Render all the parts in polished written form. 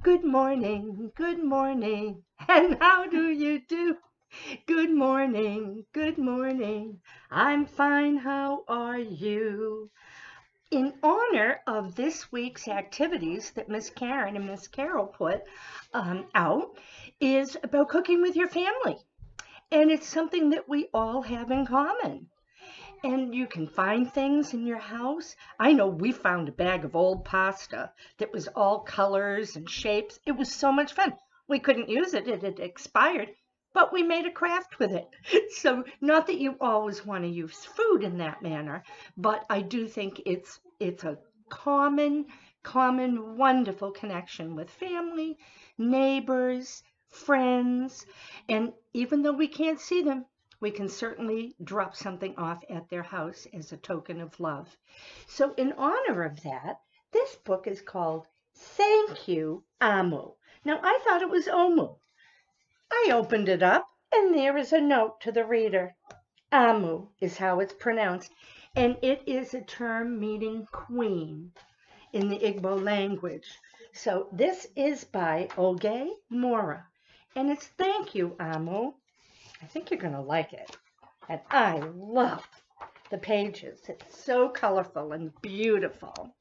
good morning, and how do you do? Good morning, I'm fine, how are you? In honor of this week's activities that Miss Karen and Miss Carol put out is about cooking with your family. And it's something that we all have in common. And you can find things in your house. I know we found a bag of old pasta that was all colors and shapes. It was so much fun. We couldn't use it, it had expired, but we made a craft with it. So, not that you always want to use food in that manner, but I do think it's a common, wonderful connection with family, neighbors, friends, and even though we can't see them, we can certainly drop something off at their house as a token of love. So, in honor of that, this book is called Thank You, Amu. Now, I thought it was Omu. I opened it up, and there is a note to the reader. Amu is how it's pronounced, and it is a term meaning queen in the Igbo language. So, this is by Oge Mora, and it's Thank You, Amu. I think you're going to like it. And I love the pages. It's so colorful and beautiful.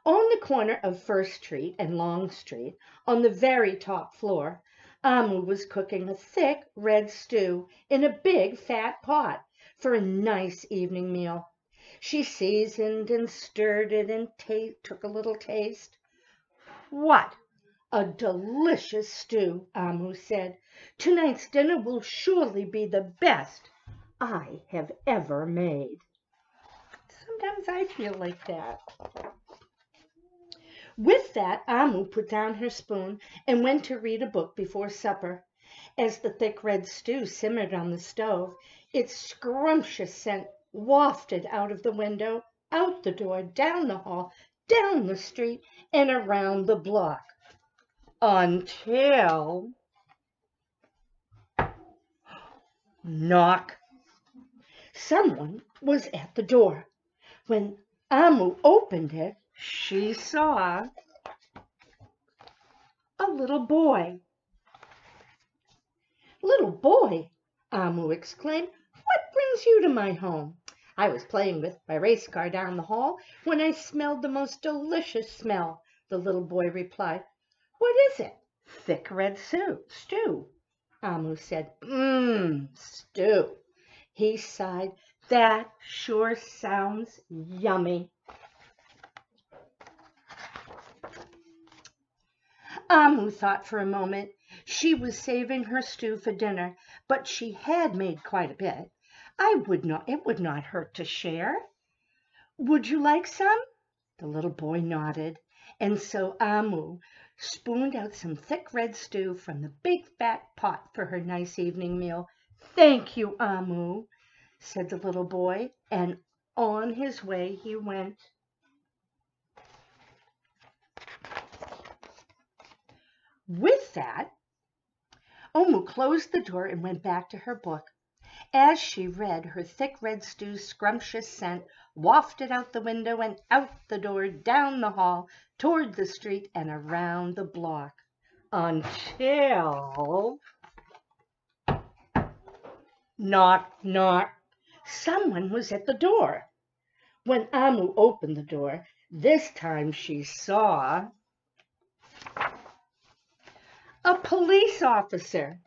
On the corner of First Street and Long Street, on the very top floor, Amu was cooking a thick red stew in a big fat pot for a nice evening meal. She seasoned and stirred it and took a little taste. What a delicious stew, Amu said. Tonight's dinner will surely be the best I have ever made. Sometimes I feel like that. With that, Amu put down her spoon and went to read a book before supper. As the thick red stew simmered on the stove, its scrumptious scent wafted out of the window, out the door, down the hall, down the street, and around the block. Until knock. Someone was at the door. When Amu opened it, she saw a little boy. Little boy, Amu exclaimed, what brings you to my home? I was playing with my race car down the hall when I smelled the most delicious smell, the little boy replied. What is it? Thick red stew, Amu said. Stew. He sighed. That sure sounds yummy. Amu thought for a moment. She was saving her stew for dinner, but she had made quite a bit. It would not hurt to share. Would you like some? The little boy nodded, and so Amu spooned out some thick red stew from the big fat pot for her nice evening meal. Thank you, Amu, said the little boy, and on his way he went. With that, Omu closed the door and went back to her book. As she read, her thick red stew's scrumptious scent wafted out the window and out the door, down the hall, toward the street, and around the block. Until knock, knock. Someone was at the door. When Amu opened the door, this time she saw a police officer.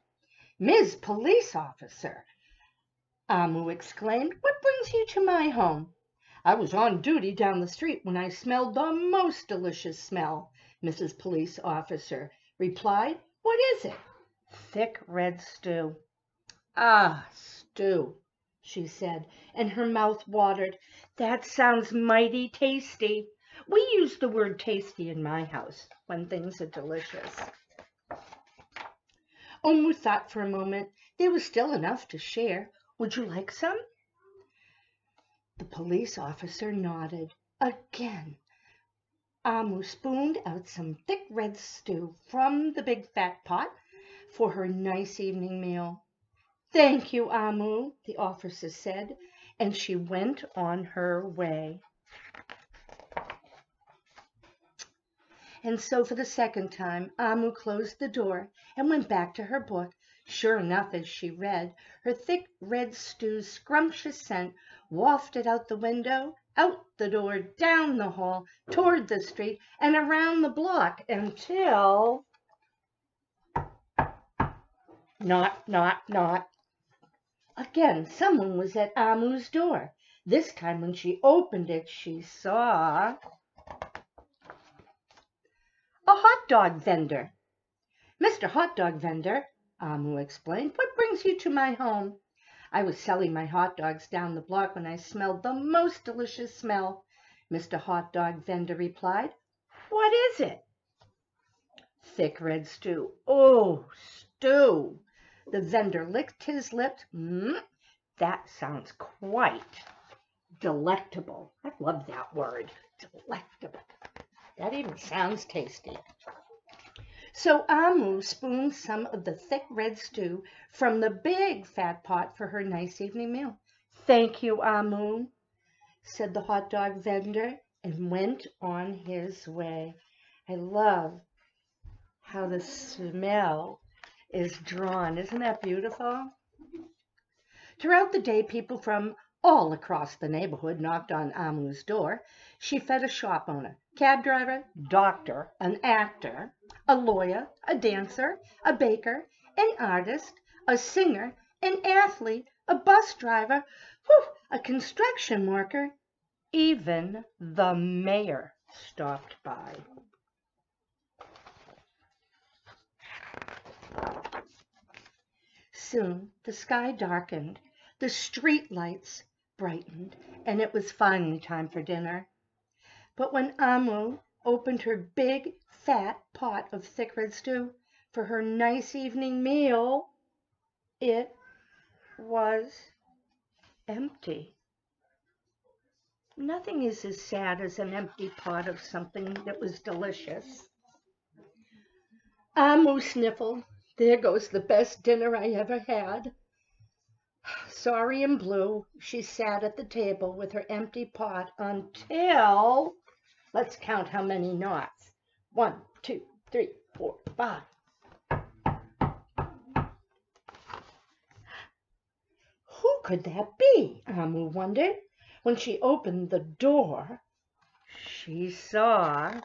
Ms. Police Officer, Amu exclaimed, what brings you to my home? I was on duty down the street when I smelled the most delicious smell, Mrs. Police Officer replied. What is it? Thick red stew. Ah, stew, she said, and her mouth watered. That sounds mighty tasty. We use the word tasty in my house when things are delicious. Omu thought for a moment. There was still enough to share. Would you like some? The police officer nodded. Again, Amu spooned out some thick red stew from the big fat pot for her nice evening meal. Thank you, Amu, the officer said, and she went on her way. And so for the second time, Amu closed the door and went back to her book. Sure enough, as she read, her thick red stew's scrumptious scent wafted out the window, out the door, down the hall, toward the street, and around the block until... Knock, knock, knock. Again, someone was at Amu's door. This time when she opened it, she saw a hot dog vendor. "Mr. Hot Dog Vendor," Amu explained, "what brings you to my home?" "I was selling my hot dogs down the block when I smelled the most delicious smell," Mr. Hot Dog Vendor replied. "What is it?" "Thick red stew." "Oh, stew." The vendor licked his lips. That sounds quite delectable. I love that word, delectable. That even sounds tasty. So Amu spooned some of the thick red stew from the big fat pot for her nice evening meal. "Thank you, Amu," said the hot dog vendor, and went on his way. I love how the smell is drawn. Isn't that beautiful? Throughout the day, people from all across the neighborhood knocked on Amu's door. She fed a shop owner, cab driver, doctor, an actor, a lawyer, a dancer, a baker, an artist, a singer, an athlete, a bus driver, a construction worker. Even the mayor stopped by. Soon the sky darkened, the street lights brightened, and it was finally time for dinner. But when Amu opened her big, fat pot of thick red stew for her nice evening meal, it was empty. Nothing is as sad as an empty pot of something that was delicious. Amu sniffled. "There goes the best dinner I ever had." Sorry and blue, she sat at the table with her empty pot until, let's count how many knots. 1, 2, 3, 4, 5. Who could that be? Amu wondered. When she opened the door, she saw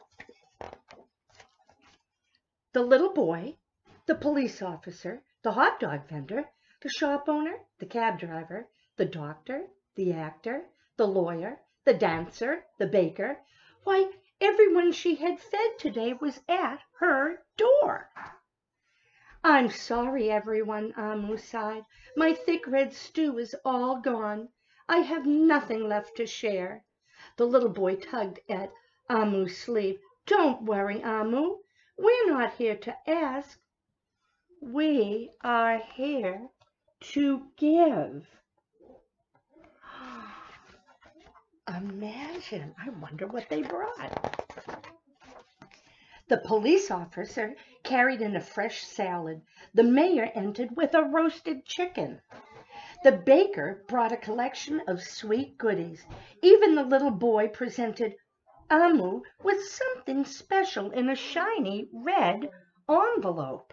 the little boy, the police officer, the hot dog vendor, the shop owner, the cab driver, the doctor, the actor, the lawyer, the dancer, the baker. Why, everyone she had fed today was at her door. "I'm sorry, everyone," Amu sighed. "My thick red stew is all gone. I have nothing left to share." The little boy tugged at Amu's sleeve. "Don't worry, Amu. We're not here to ask. We are here to give." Imagine. I wonder what they brought. The police officer carried in a fresh salad. The mayor entered with a roasted chicken. The baker brought a collection of sweet goodies. Even the little boy presented Amu with something special in a shiny red envelope.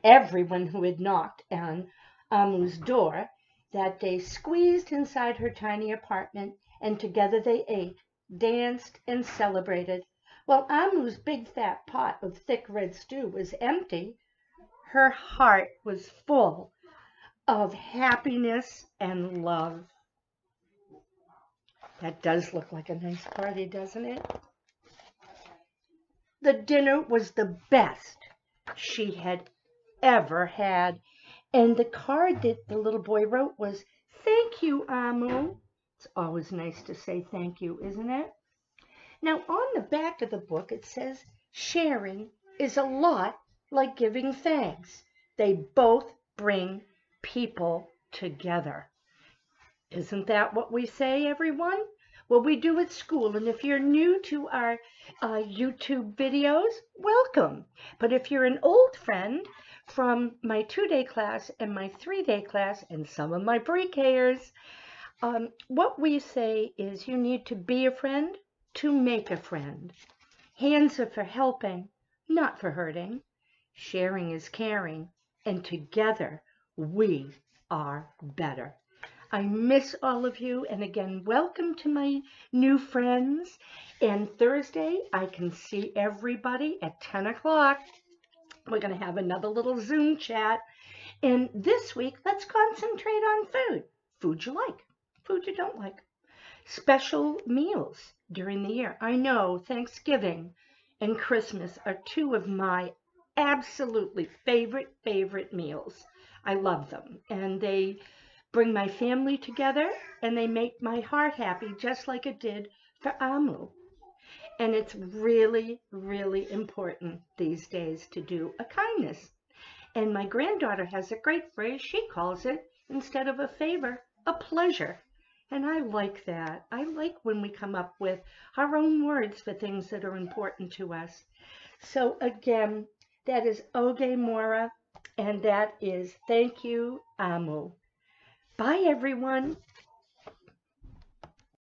Everyone who had knocked on Amu's door that day squeezed inside her tiny apartment, and together they ate, danced, and celebrated. While Amu's big fat pot of thick red stew was empty, her heart was full of happiness and love. That does look like a nice party, doesn't it? The dinner was the best she had ever had, and the card that the little boy wrote was, "Thank you, Amu." It's always nice to say thank you, isn't it? Now, on the back of the book, it says, "Sharing is a lot like giving thanks. They both bring people together." Isn't that what we say, everyone? Well, we do at school. And if you're new to our YouTube videos, welcome. But if you're an old friend from my 2-day class and my 3-day class and some of my pre-Kers, what we say is you need to be a friend to make a friend. Hands are for helping, not for hurting. Sharing is caring, and together we are better. I miss all of you, and again, welcome to my new friends. And Thursday, I can see everybody at 10 o'clock. We're going to have another little Zoom chat. And this week, let's concentrate on food. Food you like, food you don't like. Special meals during the year. I know Thanksgiving and Christmas are two of my absolutely favorite meals. I love them, and they bring my family together, and they make my heart happy, just like it did for Amu. And it's really important these days to do a kindness. And my granddaughter has a great phrase. She calls it, instead of a favor, a pleasure. And I like that. I like when we come up with our own words for things that are important to us. So again, that is Oge Mora, and that is thank you, Amu. Bye, everyone.